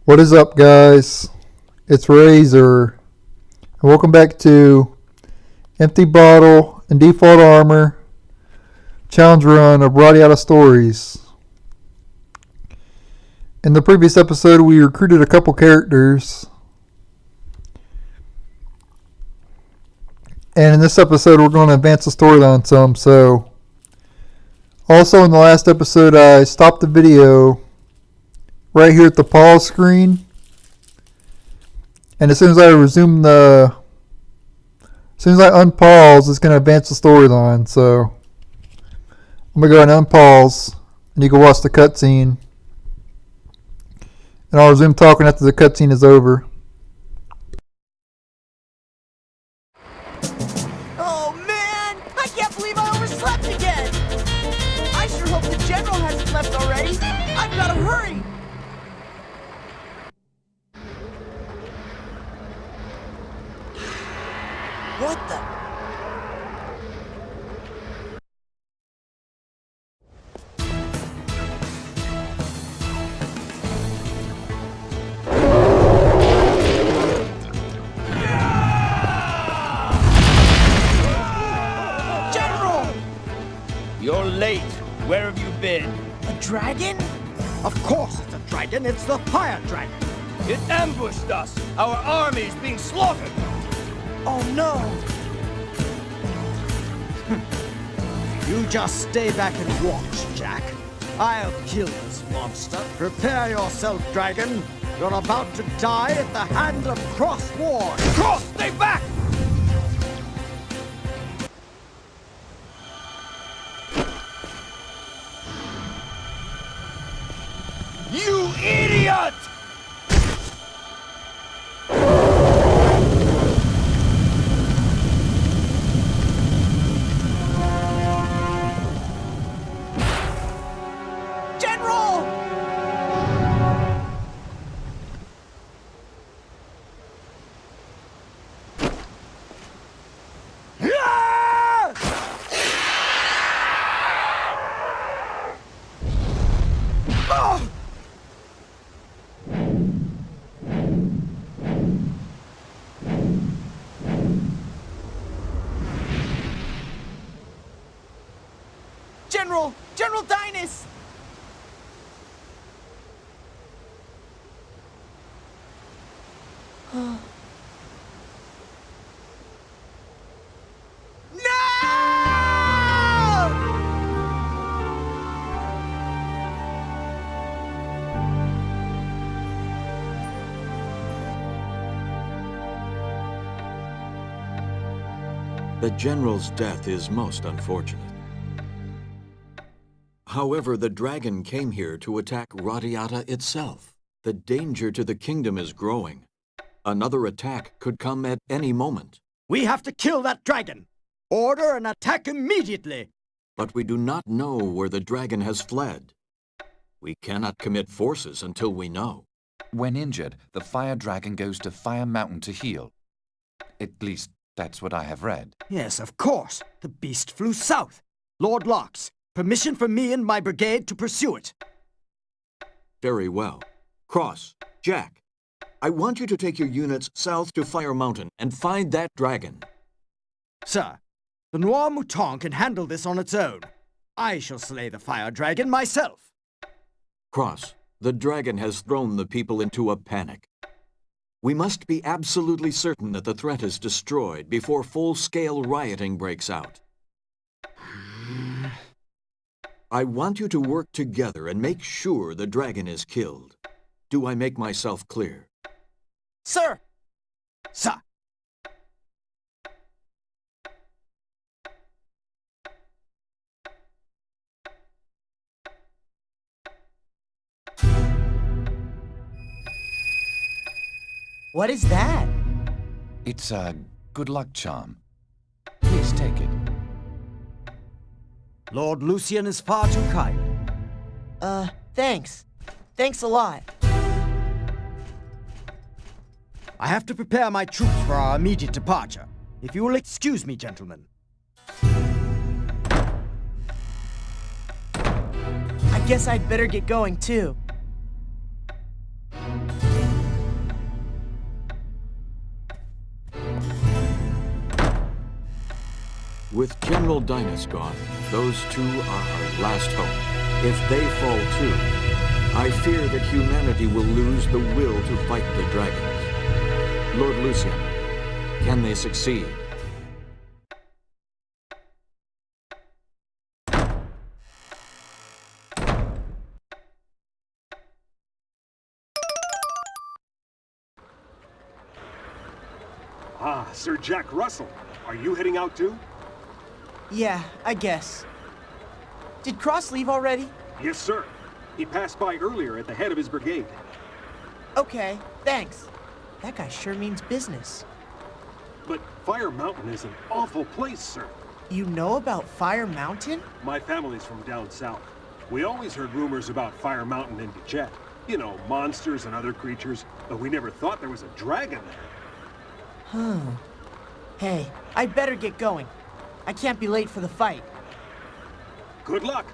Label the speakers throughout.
Speaker 1: What is up, guys? It's Razor, and welcome back to Empty Bottle and Default Armor Challenge Run of Radiata Stories. In the previous episode, we recruited a couple characters, and in this episode, we're going to advance the storyline some. So, also in the last episode, I stopped the video right here at the pause screen. And as soon as I unpause, it's going to advance the storyline. So I'm going to go ahead and unpause, and you can watch the cutscene. And I'll resume talking after the cutscene is over.
Speaker 2: Oh man, I can't believe I overslept again. I sure hope the general hasn't left already. I've got to hurry. What the? General!
Speaker 3: You're late. Where have you been?
Speaker 2: A dragon?
Speaker 4: Of course it's a dragon, it's the fire dragon.
Speaker 3: It ambushed us. Our army's being slaughtered.
Speaker 2: Oh no!
Speaker 4: You just stay back and watch, Jack. I'll kill this monster. Prepare yourself, dragon. You're about to die at the hand of Cross Ward.
Speaker 3: Cross, stay back! You idiot!
Speaker 2: General! General Dynus! No!
Speaker 5: The general's death is most unfortunate. However, the dragon came here to attack Radiata itself. The danger to the kingdom is growing. Another attack could come at any moment.
Speaker 4: We have to kill that dragon. Order an attack immediately.
Speaker 5: But we do not know where the dragon has fled. We cannot commit forces until we know.
Speaker 6: When injured, the fire dragon goes to Fire Mountain to heal. At least, that's what I have read.
Speaker 4: Yes, of course. The beast flew south. Lord Locks, permission for me and my brigade to pursue it.
Speaker 5: Very well. Cross, Jack, I want you to take your units south to Fire Mountain and find that dragon.
Speaker 4: Sir, the Noir Mouton can handle this on its own. I shall slay the fire dragon myself.
Speaker 5: Cross, the dragon has thrown the people into a panic. We must be absolutely certain that the threat is destroyed before full-scale rioting breaks out. I want you to work together and make sure the dragon is killed. Do I make myself clear?
Speaker 2: Sir!
Speaker 4: Sir!
Speaker 2: What is that?
Speaker 6: It's a good luck charm. Please take it.
Speaker 4: Lord Lucian is far too kind.
Speaker 2: Thanks. Thanks a lot.
Speaker 4: I have to prepare my troops for our immediate departure. If you will excuse me, gentlemen.
Speaker 2: I guess I'd better get going, too.
Speaker 5: With General Dynas gone, those two are our last hope. If they fall too, I fear that humanity will lose the will to fight the dragons. Lord Lucian, can they succeed?
Speaker 7: Ah, Sir Jack Russell. Are you heading out too?
Speaker 2: Yeah, I guess. Did Cross leave already?
Speaker 7: Yes, sir. He passed by earlier at the head of his brigade.
Speaker 2: Okay, thanks. That guy sure means business.
Speaker 7: But Fire Mountain is an awful place, sir.
Speaker 2: You know about Fire Mountain?
Speaker 7: My family's from down south. We always heard rumors about Fire Mountain in Yugioh. You know, monsters and other creatures, but we never thought there was a dragon there.
Speaker 2: Hey, I better get going. I can't be late for the fight.
Speaker 7: Good luck.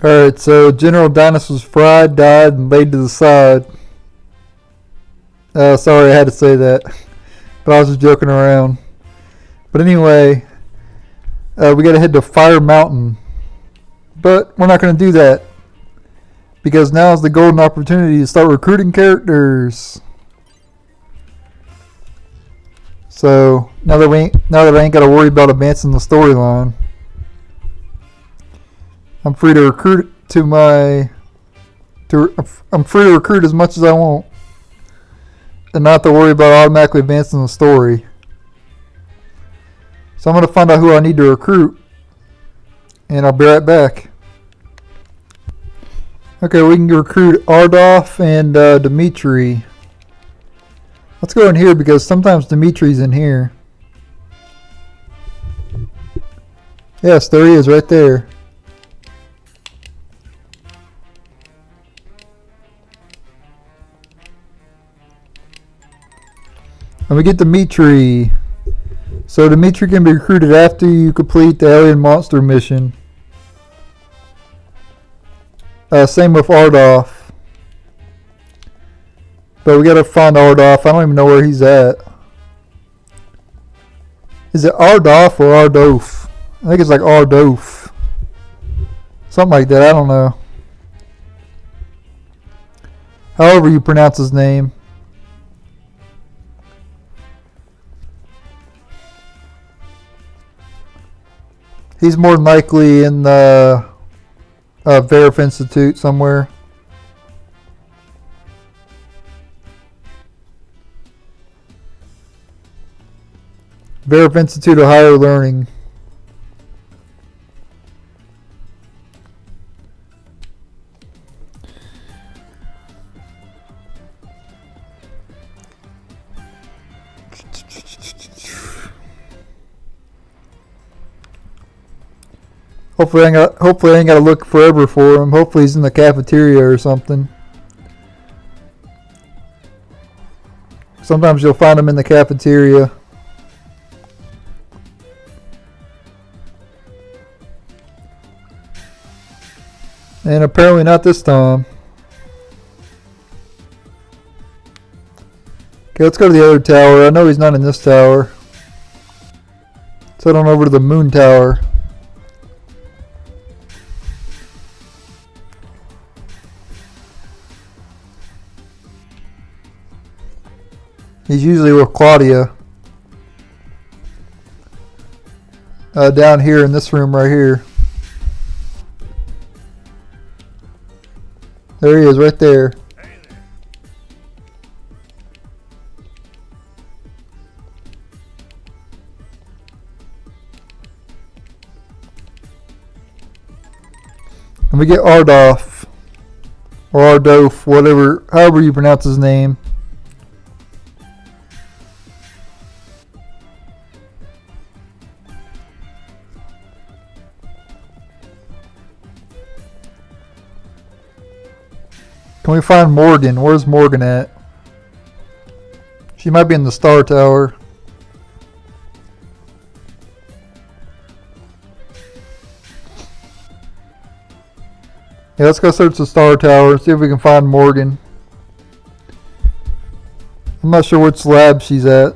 Speaker 1: Alright, so General Dynas was fried, died, and laid to the side. Sorry, I had to say that. But I was just joking around. But anyway, we gotta head to Fire Mountain. But we're not gonna do that. Because now is the golden opportunity to start recruiting characters. So now that I ain't gotta worry about advancing the storyline, I'm free to recruit I'm free to recruit as much as I want, and not to worry about automatically advancing the story. So I'm gonna find out who I need to recruit, and I'll be right back. Okay, we can recruit Ardolph and Dimitri. Let's go in here because sometimes Dimitri's in here. Yes, there he is right there. And we get Dimitri. So Dimitri can be recruited after you complete the alien monster mission. Same with Ardolph. But we gotta find Ardolph. I don't even know where he's at. Is it Ardolph or Ardolph? I think it's like Ardolph. Something like that, I don't know. However you pronounce his name. He's more than likely in the Verif Institute somewhere. Verif Institute of Higher Learning. Hopefully I ain't got to look forever for him. Hopefully he's in the cafeteria or something. Sometimes you'll find him in the cafeteria. And apparently not this time. Okay, let's go to the other tower. I know he's not in this tower. Let's head on over to the moon tower. He's usually with Claudia. Down here in this room right here. There he is right there. And we get Ardolph. Or Ardolph, however you pronounce his name. Can we find Morgan? Where's Morgan at? She might be in the Star Tower. Yeah, let's go search the Star Tower, see if we can find Morgan. I'm not sure which lab she's at.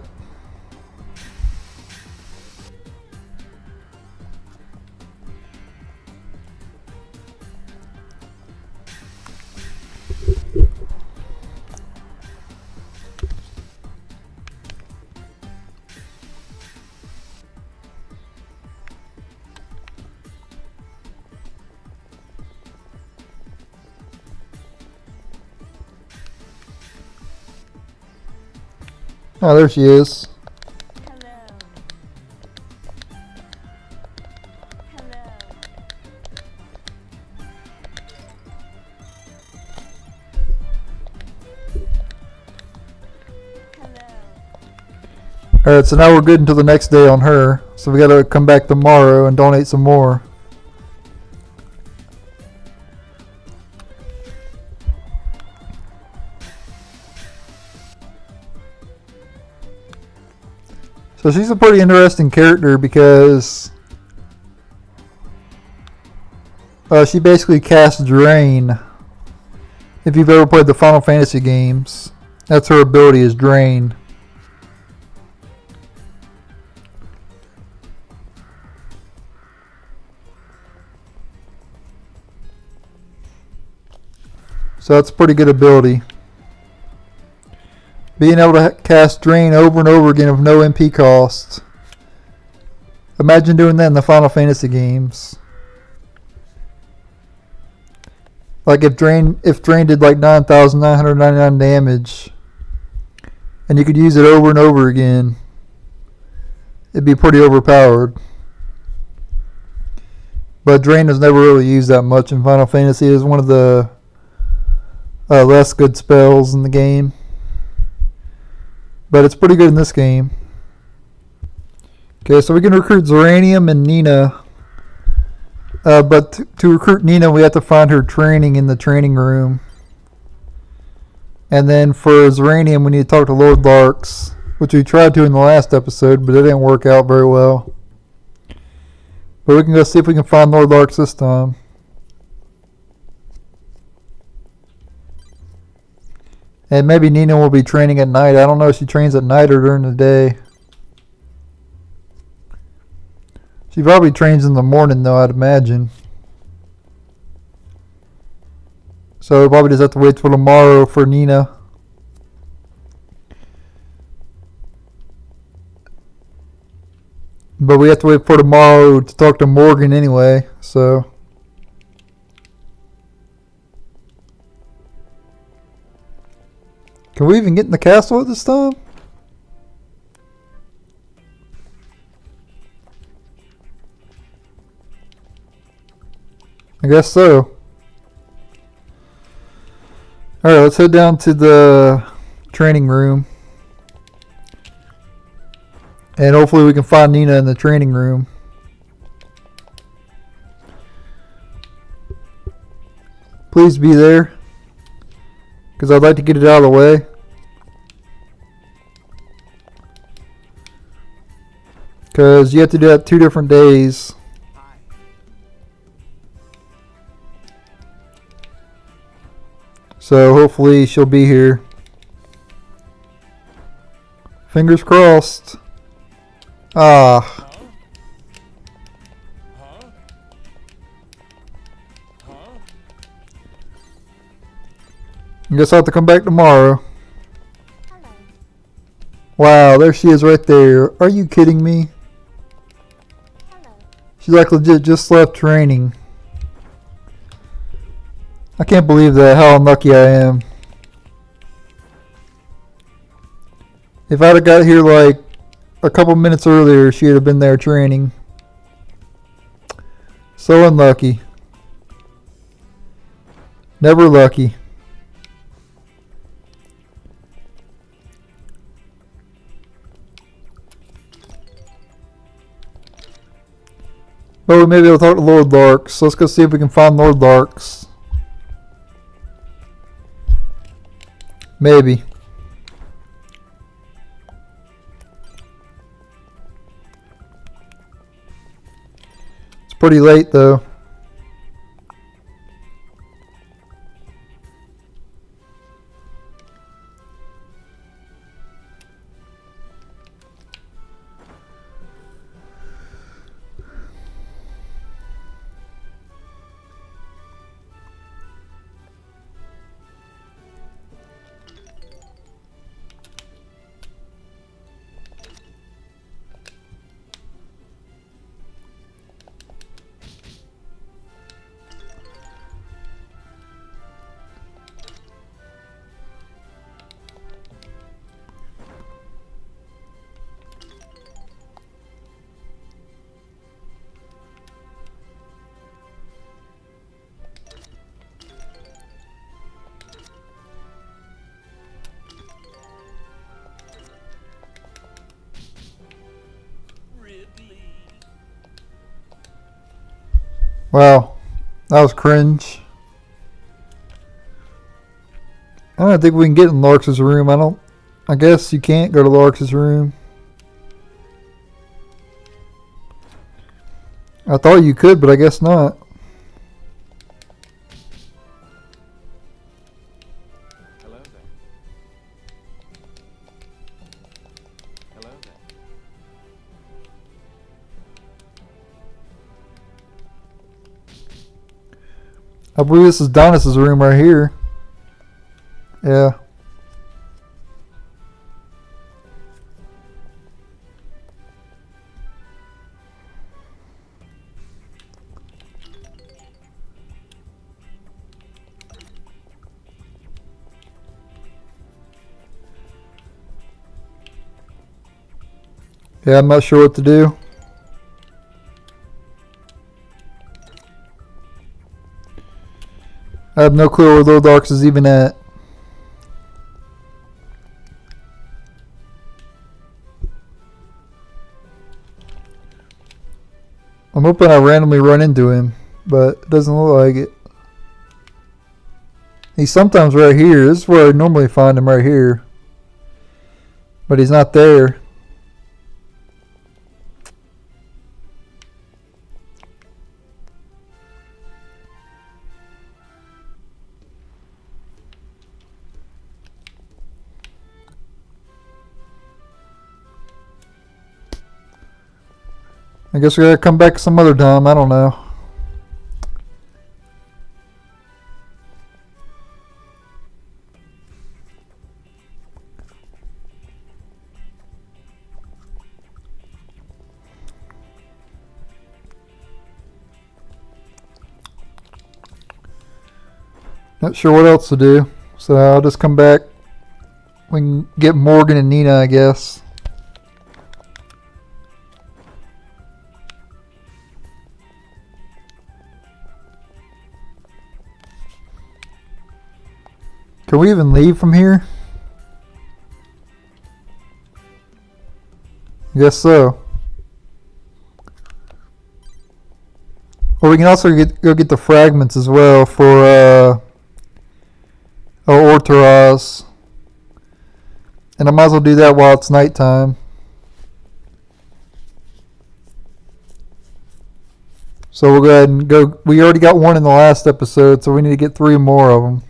Speaker 1: Oh, there she is. Alright, so now we're good until the next day on her. So we gotta come back tomorrow and donate some more. So she's a pretty interesting character because she basically casts Drain. If you've ever played the Final Fantasy games, that's her ability, is Drain. So that's a pretty good ability. Being able to cast Drain over and over again with no MP cost. Imagine doing that in the Final Fantasy games. Like if Drain did like 9,999 damage, and you could use it over and over again, it'd be pretty overpowered. But Drain is never really used that much in Final Fantasy. It's one of the less good spells in the game. But it's pretty good in this game. Okay, so we can recruit Zeranium and Nina. But to recruit Nina, we have to find her training in the training room. And then for Zeranium, we need to talk to Lord Larks, which we tried to in the last episode, but it didn't work out very well. But we can go see if we can find Lord Larks this time. And maybe Nina will be training at night. I don't know if she trains at night or during the day. She probably trains in the morning though, I'd imagine. So we'll probably just have to wait till tomorrow for Nina. But we have to wait for tomorrow to talk to Morgan anyway, so. Can we even get in the castle at this time? I guess so. Alright, let's head down to the training room. And hopefully we can find Nina in the training room. Please be there, because I'd like to get it out of the way. Because you have to do that 2 different days. So hopefully she'll be here. Fingers crossed. Ah. I guess I'll have to come back tomorrow. Wow, there she is right there. Are you kidding me? She's like legit just left training. I can't believe that, how unlucky I am. If I'd have got here like a couple minutes earlier, she'd have been there training. So unlucky. Never lucky. Oh, maybe I'll talk to Lord Larks. Let's go see if we can find Lord Larks. Maybe. It's pretty late though. Wow, that was cringe. I don't think we can get in Larx's room. I guess you can't go to Larx's room. I thought you could, but I guess not.
Speaker 6: Hello there. Hello there.
Speaker 1: I believe this is Donis's room right here. Yeah. Yeah, I'm not sure what to do. I have no clue where Lord Larx is even at. I'm hoping I randomly run into him, but it doesn't look like it. He's sometimes right here. This is where I normally find him, right here. But he's not there. I guess we gotta come back some other time. I don't know. Not sure what else to do. So I'll just come back. We can get Morgan and Nina, I guess. Can we even leave from here? Guess so. Or we can also go get the fragments as well for Ortoraz. And I might as well do that while it's nighttime. So we'll go ahead and go. We already got one in the last episode, so we need to get 3 more of them.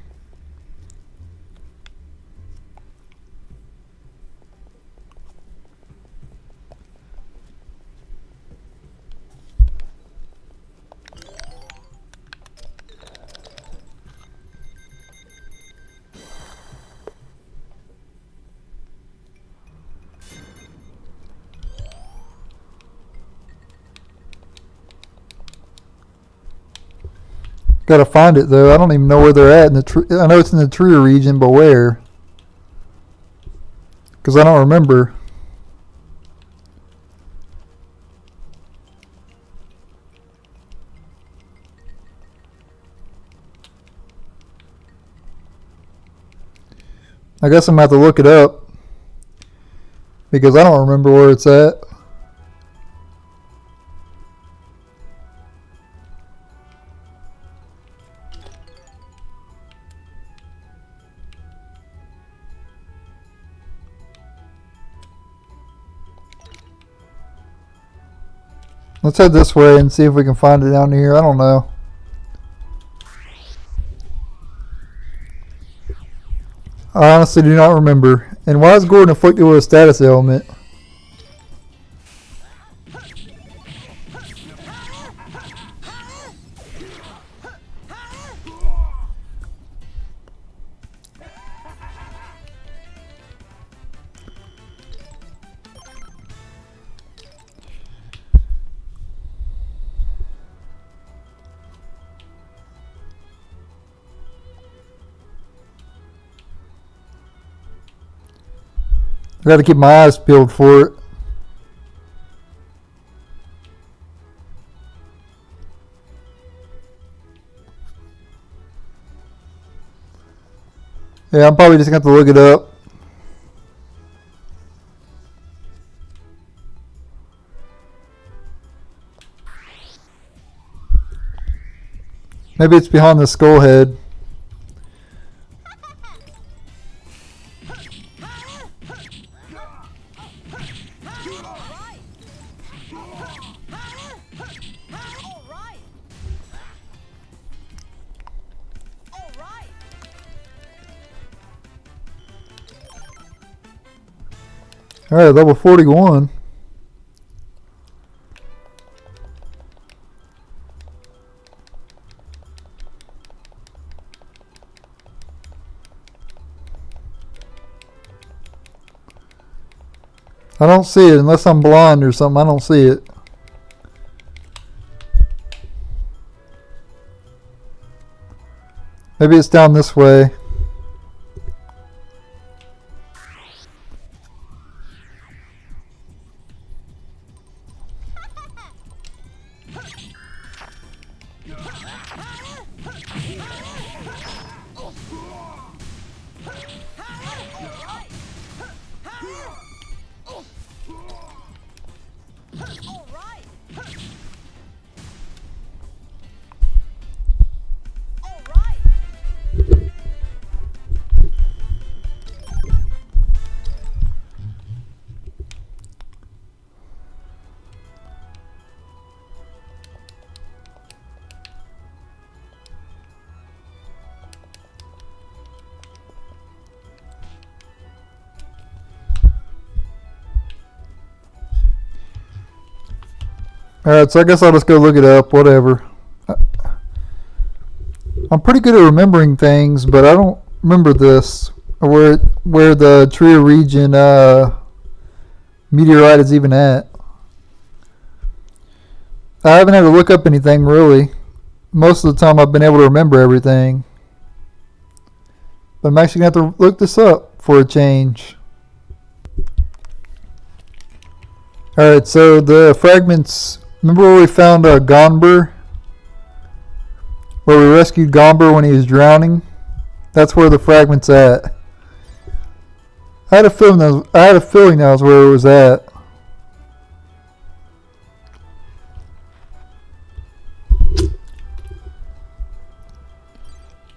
Speaker 1: Gotta find it though. I don't even know where they're at. I know it's in the tree region, but where? Because I don't remember. I guess I'm gonna have to look it up because I don't remember where it's at. Let's head this way and see if we can find it down here. I don't know. I honestly do not remember. And why is Gordon afflicted with a status ailment? I gotta keep my eyes peeled for it. Yeah, I'm probably just gonna have to look it up. Maybe it's behind the skull head. Alright, level 41. I don't see it unless I'm blind or something. I don't see it. Maybe it's down this way. Alright, so I guess I'll just go look it up, whatever. I'm pretty good at remembering things, but I don't remember this. Or where the Tria region meteorite is even at. I haven't had to look up anything really. Most of the time I've been able to remember everything. But I'm actually going to have to look this up for a change. Alright, so the fragments. Remember where we found Gonber? Where we rescued Gonber when he was drowning? That's where the fragment's at. I had a feeling that was where it was at.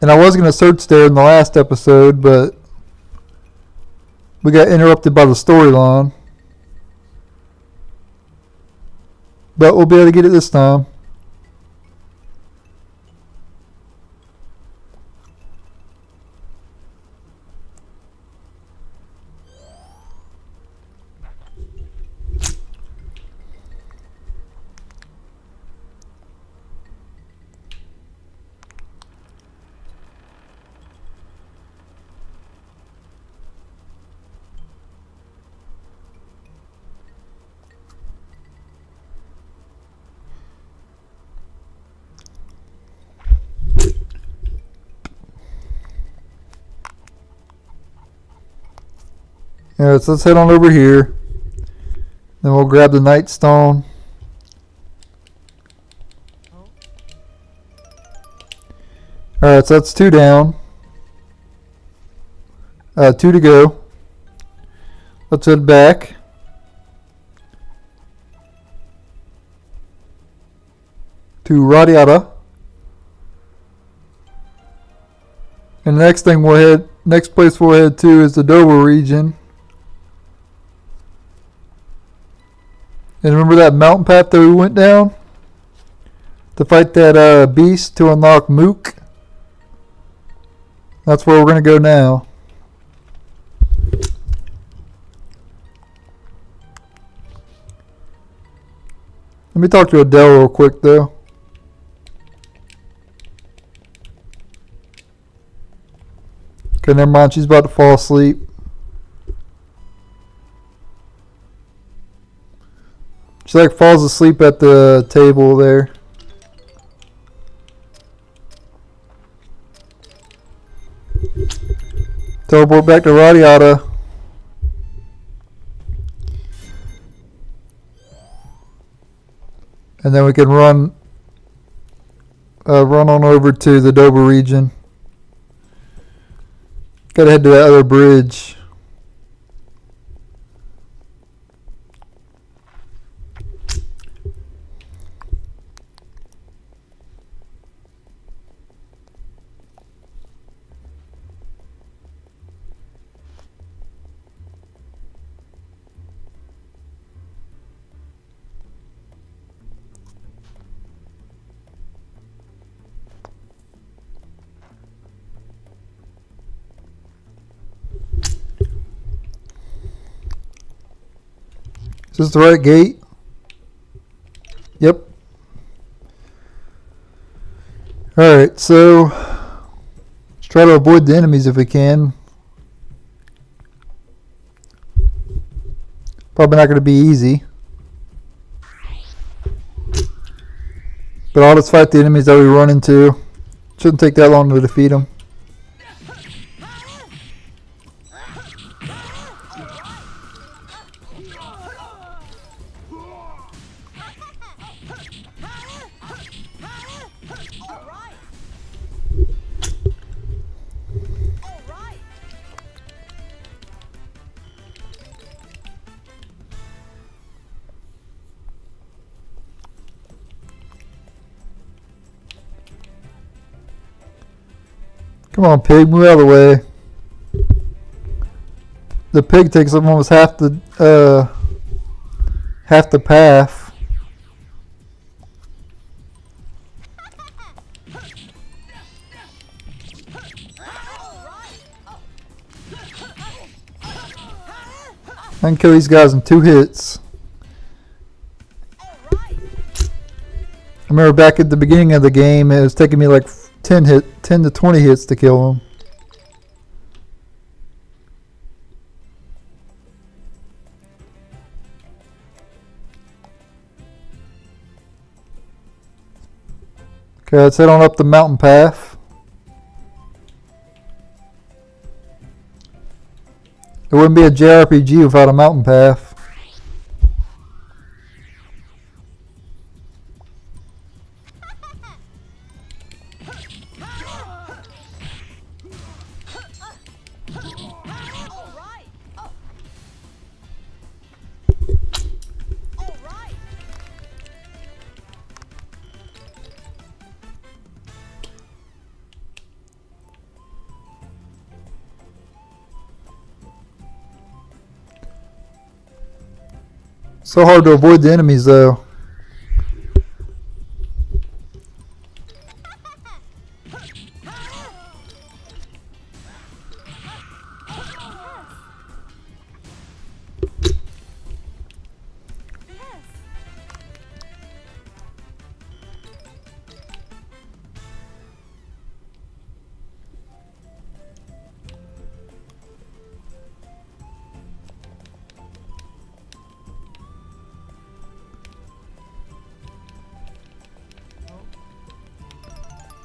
Speaker 1: And I was going to search there in the last episode, but we got interrupted by the storyline. But we'll be able to get it this time. Yeah, so let's head on over here. Then we'll grab the Nightstone. Alright, so that's 2 down. 2 to go. Let's head back. To Radiata. And the next place we'll head to is the Dover region. And remember that mountain path that we went down? To fight that beast to unlock Mook? That's where we're going to go now. Let me talk to Adele real quick though. Okay, never mind. She's about to fall asleep. She like falls asleep at the table there. Teleport back to Radiata. And then we can run on over to the Dover region. Gotta head to that other bridge. Is this the right gate? Yep. Alright, so let's try to avoid the enemies if we can. Probably not going to be easy. But I'll just fight the enemies that we run into. Shouldn't take that long to defeat them. Come on, pig, move out of the way. The pig takes up almost half the path. I can kill these guys in 2 hits. I remember back at the beginning of the game, it was taking me like 10 to 20 hits to kill them. Okay, let's head on up the mountain path. It wouldn't be a JRPG without a mountain path. So hard to avoid the enemies though.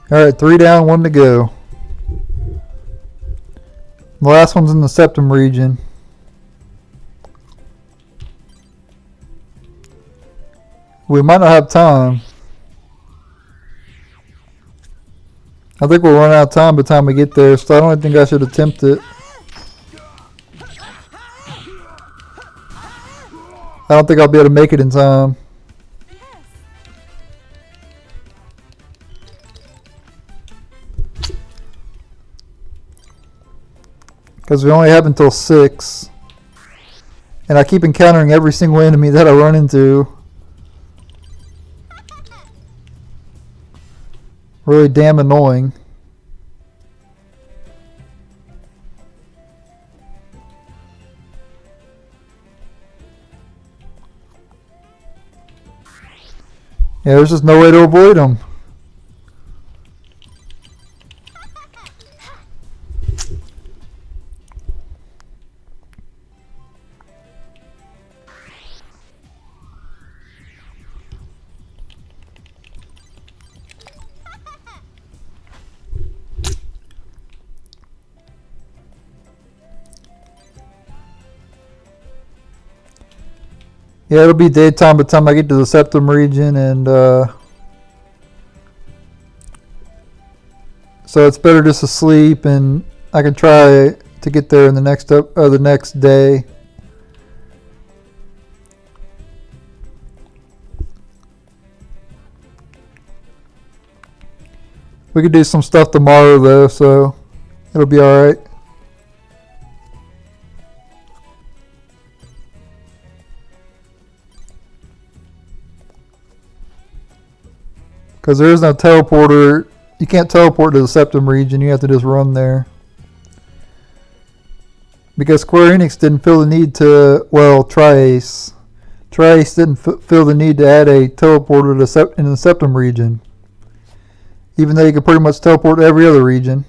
Speaker 1: Alright, 3 down, 1 to go. The last one's in the septum region. We might not have time. I think we'll run out of time by the time we get there, so I don't think I should attempt it. I don't think I'll be able to make it in time. Because we only have until 6. And I keep encountering every single enemy that I run into. Really damn annoying. Yeah, there's just no way to avoid them. Yeah, it'll be daytime by the time I get to the septum region, and so it's better just to sleep, and I can try to get there in the next day. We could do some stuff tomorrow though, so it'll be alright. Because there is no teleporter. You can't teleport to the septum region. You have to just run there. Because Square Enix didn't feel the need to, well, Tri-Ace Trace didn't feel the need to add a teleporter in the Septum region, even though you could pretty much teleport to every other region.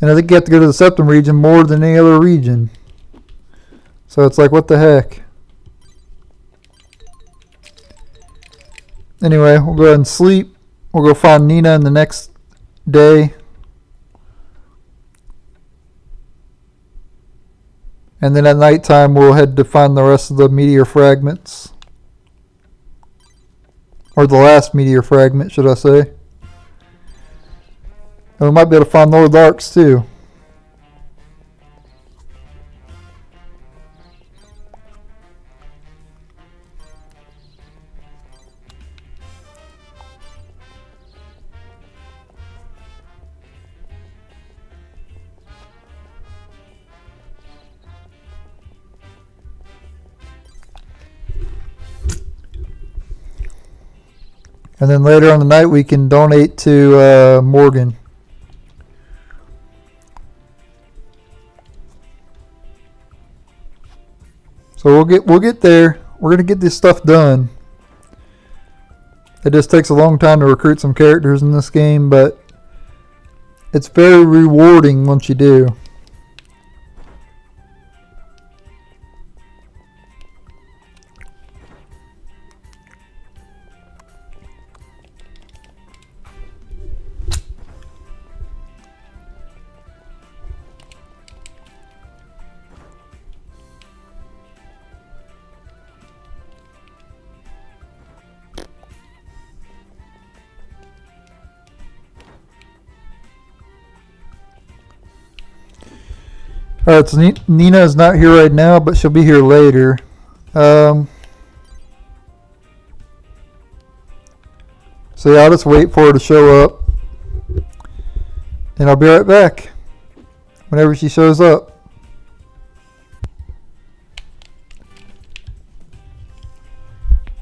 Speaker 1: And I think you have to go to the Septum region more than any other region. So it's like, what the heck? Anyway, we'll go ahead and sleep. We'll go find Nina in the next day. And then at nighttime, we'll head to find the rest of the meteor fragments. Or the last meteor fragment, should I say. And we might be able to find Lord Larks too. And then later on the night we can donate to Morgan. So we'll get there. We're gonna get this stuff done. It just takes a long time to recruit some characters in this game, but it's very rewarding once you do. Alright, so Nina is not here right now, but she'll be here later. So yeah, I'll just wait for her to show up. And I'll be right back whenever she shows up.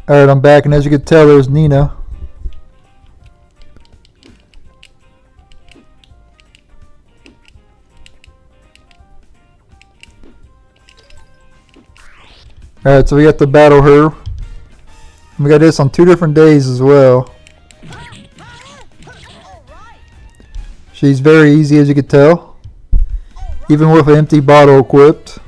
Speaker 1: Alright, I'm back, and as you can tell, there's Nina. Alright, so we have to battle her. We got this on 2 different days as well. She's very easy, as you can tell, even with an empty bottle equipped.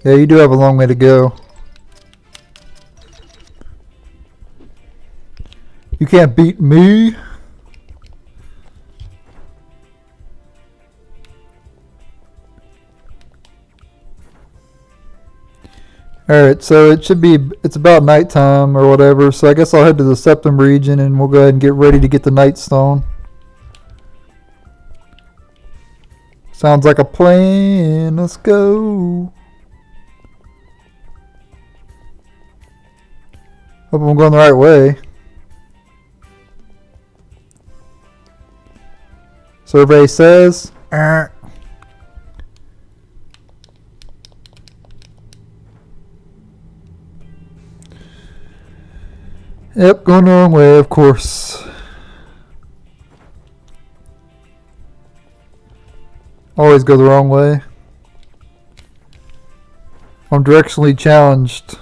Speaker 1: Yeah, you do have a long way to go. You can't beat me. Alright, so it's about nighttime or whatever, so I guess I'll head to the Septum region and we'll go ahead and get ready to get the Night Stone. Sounds like a plan. Let's go. Hope I'm going the right way. Survey says. Yep, going the wrong way, of course. Always go the wrong way. I'm directionally challenged.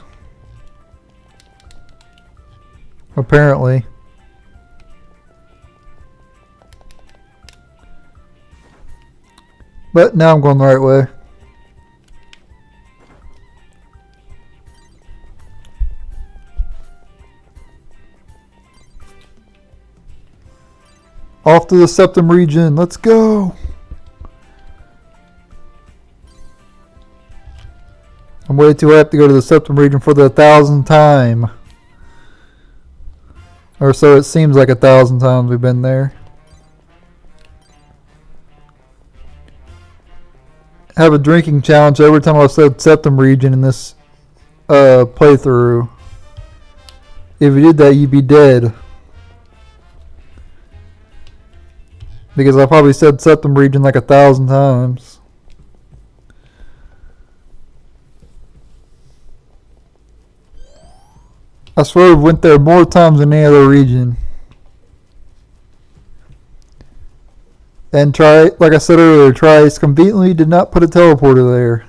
Speaker 1: Apparently. But now I'm going the right way. Off to the Septum region. Let's go. I'm way too hyped to go to the Septum region for the 1,000th time. Or so it seems like 1,000 times we've been there. Have a drinking challenge every time I've said Septum region in this playthrough. If you did that, you'd be dead. because I probably said Septum region like 1,000 times. I swear we went there more times than any other region. And like I said earlier, Trice conveniently did not put a teleporter there.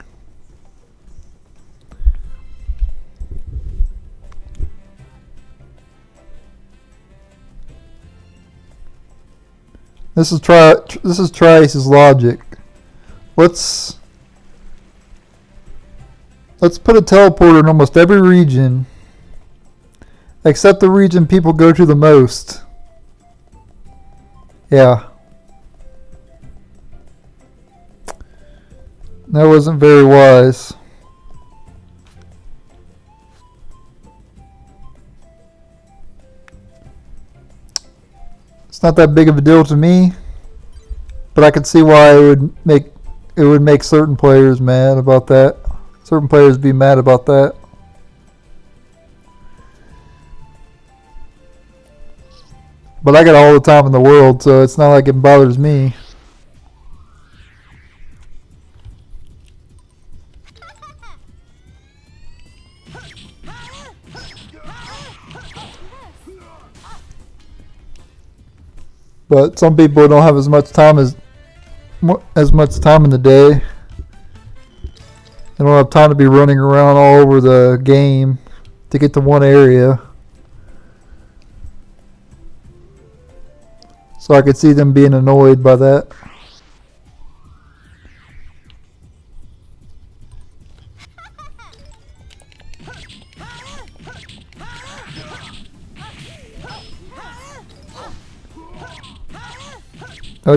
Speaker 1: This is Trice's logic. Let's put a teleporter in almost every region, except the region people go to the most. Yeah. That wasn't very wise. It's not that big of a deal to me, but I could see why it would make certain players mad about that. Certain players would be mad about that. But I got all the time in the world, so it's not like it bothers me. But some people don't have as much time in the day. They don't have time to be running around all over the game to get to one area. So I could see them being annoyed by that.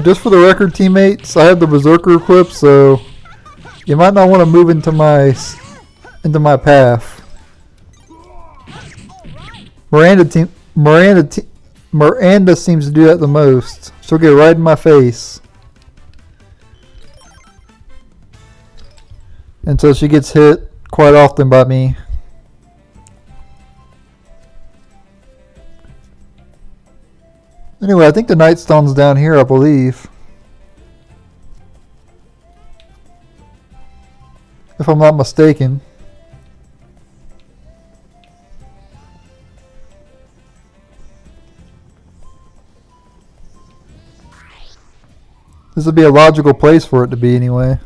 Speaker 1: Just for the record, teammates, I have the Berserker equipped, so you might not want to move into my path. Miranda seems to do that the most. She'll get right in my face until she gets hit quite often by me. Anyway, I think the Nightstone's down here, I believe. If I'm not mistaken. This would be a logical place for it to be anyway.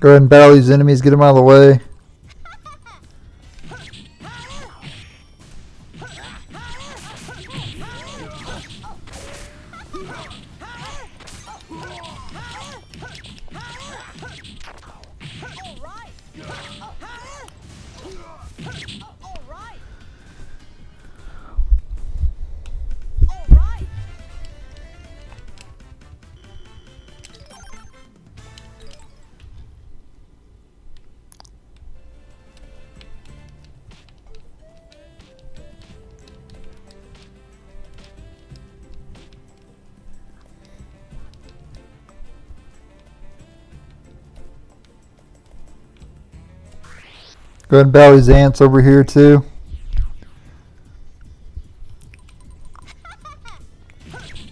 Speaker 1: Go ahead and battle these enemies, get them out of the way. Go ahead and battle these ants over here too.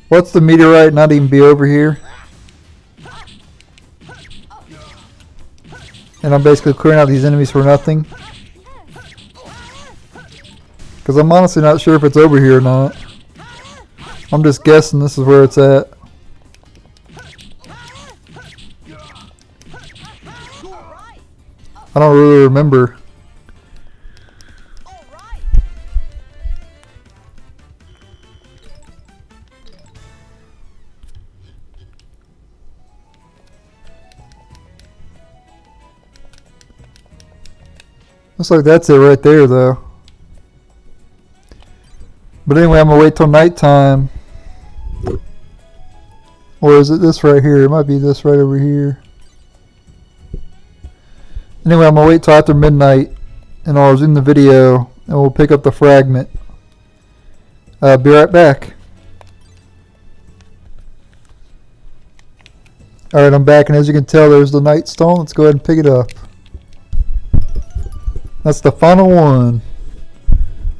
Speaker 1: What's the meteorite not even be over here? And I'm basically clearing out these enemies for nothing. Because I'm honestly not sure if it's over here or not. I'm just guessing this is where it's at. I don't really remember. Looks like that's it right there though. But anyway, I'm going to wait till nighttime Or is it this right here? It might be this right over here. Anyway, I'm going to wait till after midnight and I'll resume the video and we'll pick up the fragment. Be right back. Alright, I'm back, and as you can tell, there's the night stone. Let's go ahead and pick it up. That's the final one.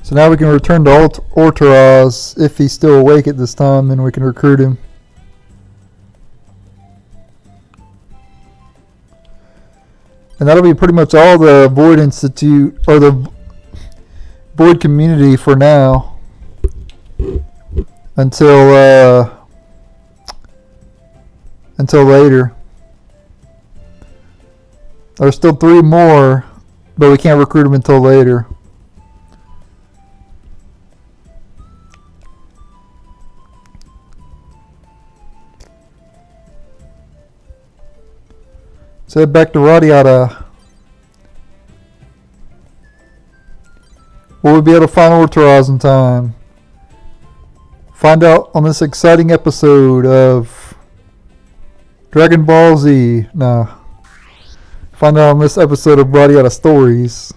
Speaker 1: So now we can return to Ortaraz if he's still awake at this time, and we can recruit him. And that'll be pretty much all the Void Institute, or the Void community for now. Until later. There's still 3 more, but we can't recruit them until later. So head back to Radiata. Will we be able to find Ortaraz in time? Find out on this exciting episode of Dragon Ball Z. Nah. Find out on this episode of Radiata Stories.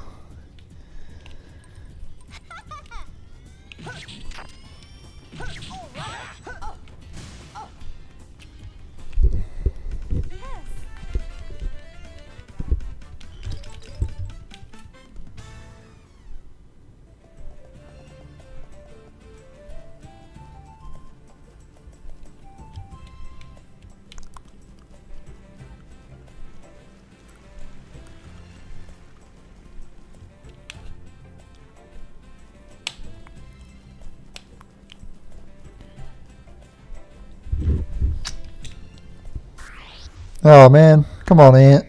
Speaker 1: Oh man, come on, Ant.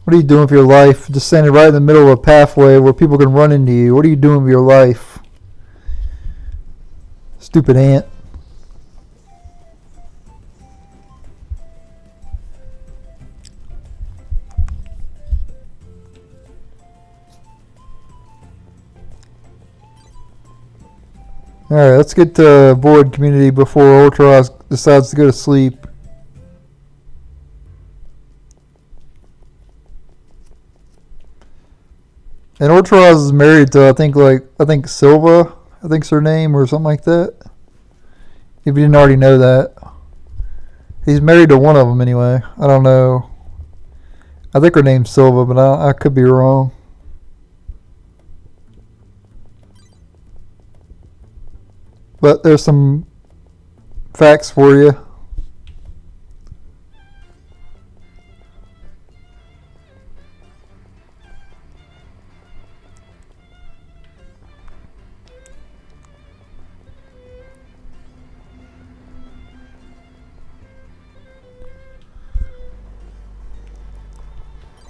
Speaker 1: What are you doing with your life? Just standing right in the middle of a pathway where people can run into you. What are you doing with your life? Stupid Ant. Alright, let's get to Void Community before Ortaraz decides to go to sleep. And Ortaraz is married to, I think Silva, I think's her name, or something like that. If you didn't already know that. He's married to one of them anyway. I don't know. I think her name's Silva, but I could be wrong. But there's some facts for you.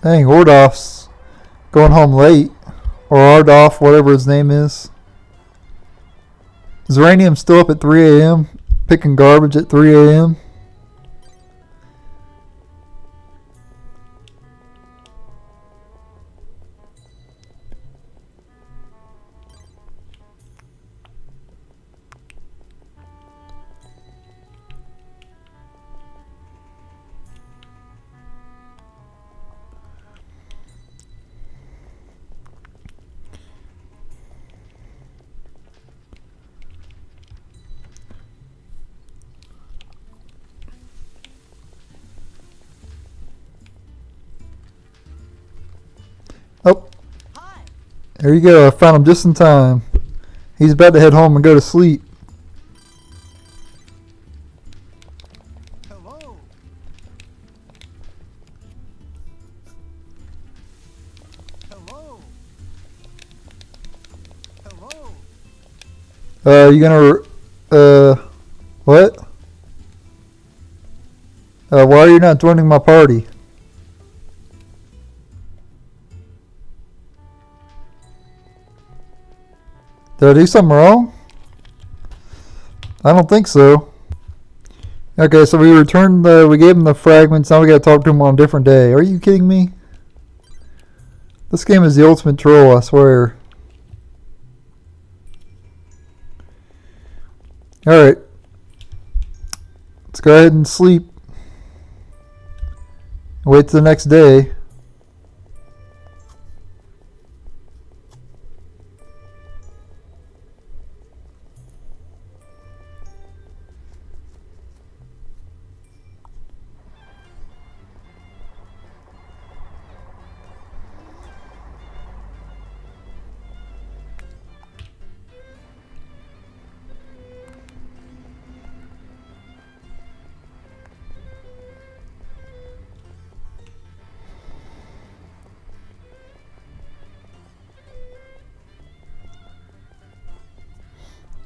Speaker 1: Dang, Ordov's going home late. Or Ardolph, whatever his name is. Zeranium's still up at 3 a.m. picking garbage at 3 a.m. Oh, there you go. I found him just in time. He's about to head home and go to sleep.
Speaker 4: Hello. Hello. Hello.
Speaker 1: You gonna, what? Why are you not joining my party? Did I do something wrong? I don't think so. Okay, so we gave him the fragments, now we gotta talk to him on a different day. Are you kidding me? This game is the ultimate troll, I swear. Alright. go ahead and sleep. Wait till the next day.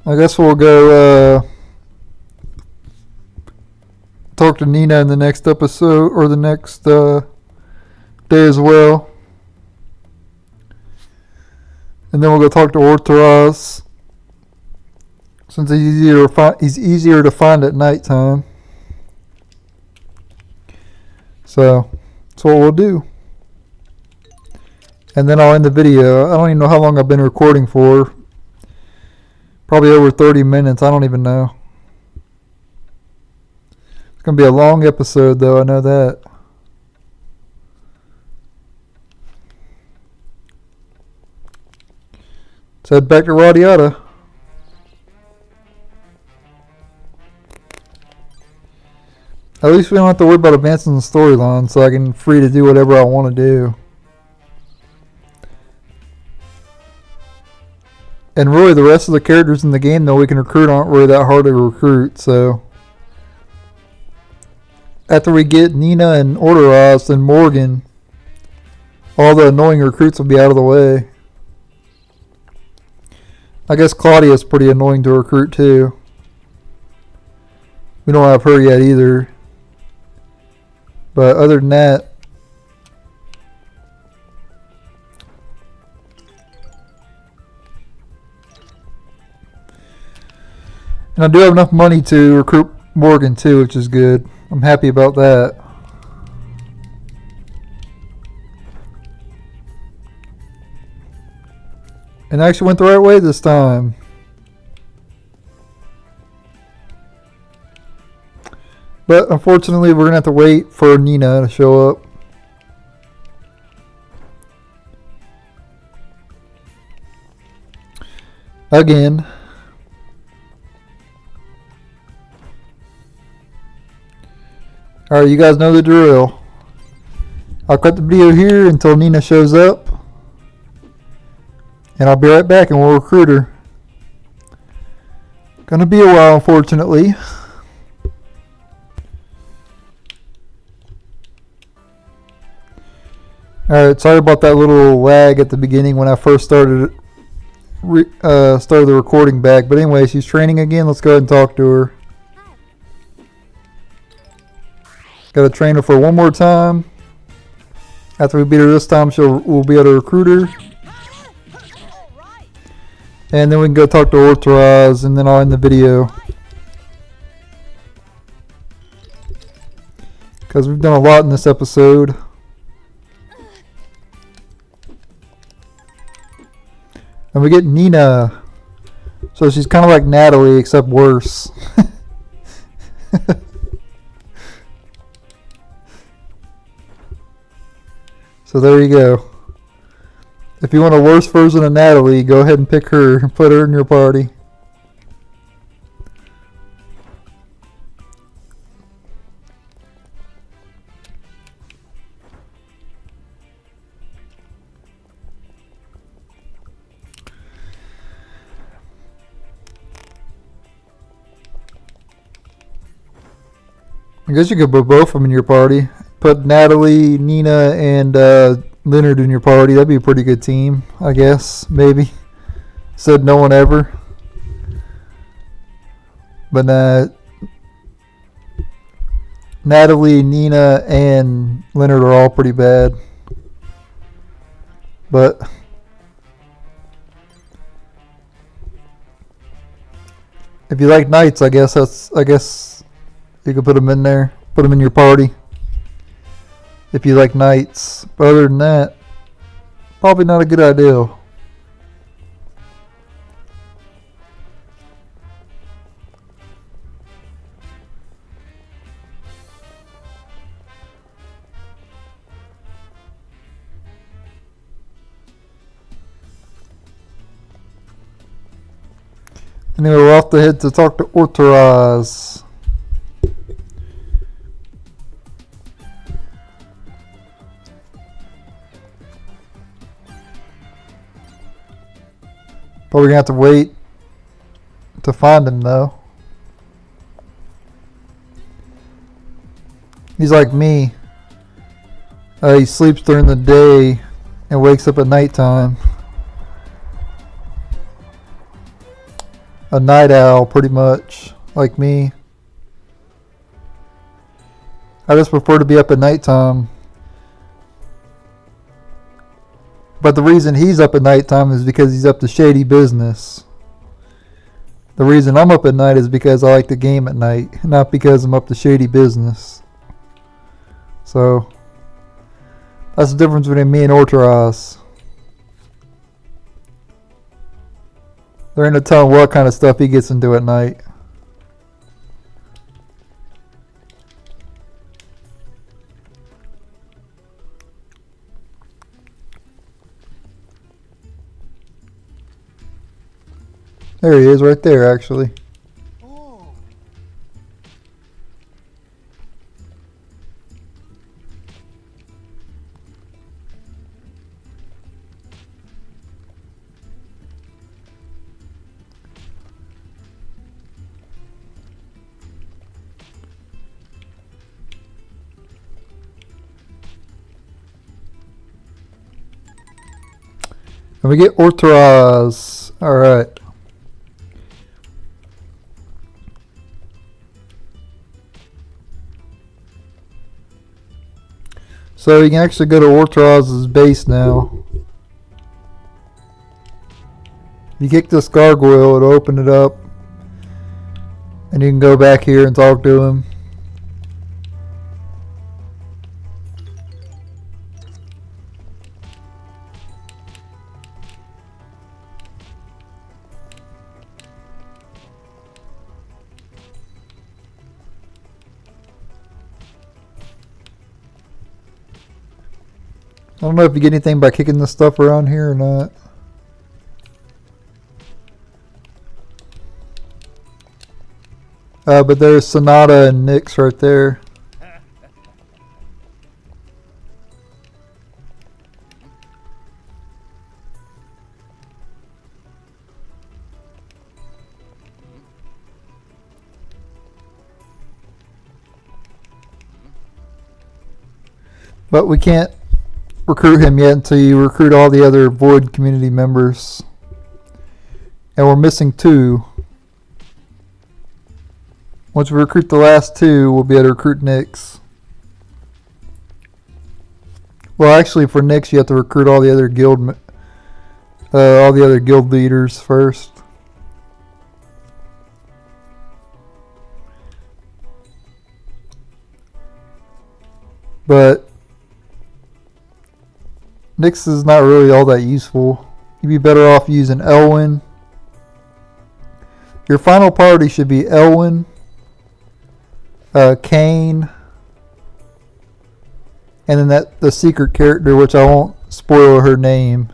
Speaker 1: I guess we'll go talk to Nina in the next episode or the next day as well. And then we'll go talk to Orthoros, since he's easier to find at nighttime. So that's what we'll do. And then I'll end the video. I don't even know how long I've been recording for. Probably over 30 minutes. I don't even know. It's going to be a long episode, though. I know that. Let's head back to Radiata. At least we don't have to worry about advancing the storyline, so I can free to do whatever I want to do. And really, the rest of the characters in the game, though, we can recruit aren't really that hard to recruit, so. After we get Nina and Orthoros and Morgan, all the annoying recruits will be out of the way. I guess Claudia's pretty annoying to recruit, too. We don't have her yet, either. But other than that, and I do have enough money to recruit Morgan too, which is good. I'm happy about that. And I actually went the right way this time. But unfortunately, we're going to have to wait for Nina to show up. Again. Alright, you guys know the drill. I'll cut the video here until Nina shows up. And I'll be right back and we'll recruit her. Gonna be a while, unfortunately. Alright, sorry about that little lag at the beginning when I first started the recording back. But anyway, she's training again. Let's go ahead and talk to her. Got to train her for one more time. After we beat her this time, we'll be able to recruit her. And then we can go talk to Orthoros, and then I'll end the video. Because we've done a lot in this episode. And we get Nina. So she's kind of like Natalie, except worse. So there you go. If you want a worse version of Natalie, go ahead and pick her and put her in your party. I guess you could put both of them in your party. Put Natalie, Nina, and Leonard in your party. That'd be a pretty good team, I guess. Maybe. Said no one ever. But Natalie, Nina, and Leonard are all pretty bad. But if you like knights, I guess you could put them in there. Put them in your party. If you like knights. But other than that, probably not a good idea. Anyway, we're off to head to talk to Orteraz. Probably gonna have to wait to find him though. He's like me. He sleeps during the day and wakes up at nighttime. A night owl, pretty much, like me. I just prefer to be up at nighttime. But the reason he's up at nighttime is because he's up to shady business. The reason I'm up at night is because I like to game at night, not because I'm up to shady business. So, that's the difference between me and Orteraz. They're going to tell him what kind of stuff he gets into at night. There he is, right there, actually. And we get Orteraz. Alright. So you can actually go to Orteraz's base now. If you kick this gargoyle, it'll open it up. And you can go back here and talk to him. I don't know if you get anything by kicking this stuff around here or not. But there's Sonata and Nyx right there. But we can't recruit him yet until you recruit all the other Void community members. And we're missing 2. Once we recruit the last 2, we'll be able to recruit Nyx. Well, actually, for Nyx, you have to recruit all the other guild leaders first. But Nyx is not really all that useful. You'd be better off using Elwyn. Your final party should be Elwyn, Kane, and then the secret character, which I won't spoil her name.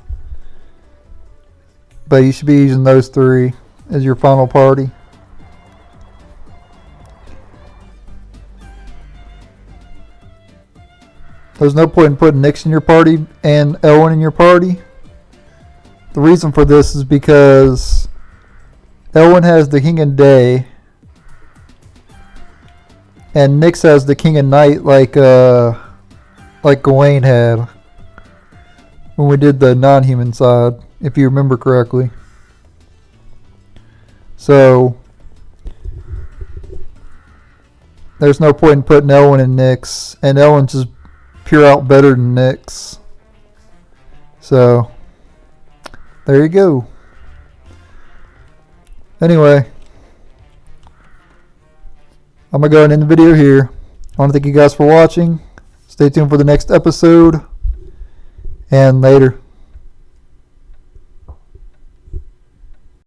Speaker 1: But you should be using those 3 as your final party. There's no point in putting Nyx in your party and Elwyn in your party. The reason for this is because Elwyn has the King and Day, and Nyx has the King and Night, like Gawain had when we did the non-human side, if you remember correctly. So there's no point in putting Elwyn in Nyx, and Elwyn's just pure out better than Nyx. So there you go. Anyway, I'm going to go and end the video here. I want to thank you guys for watching. Stay tuned for the next episode. And later.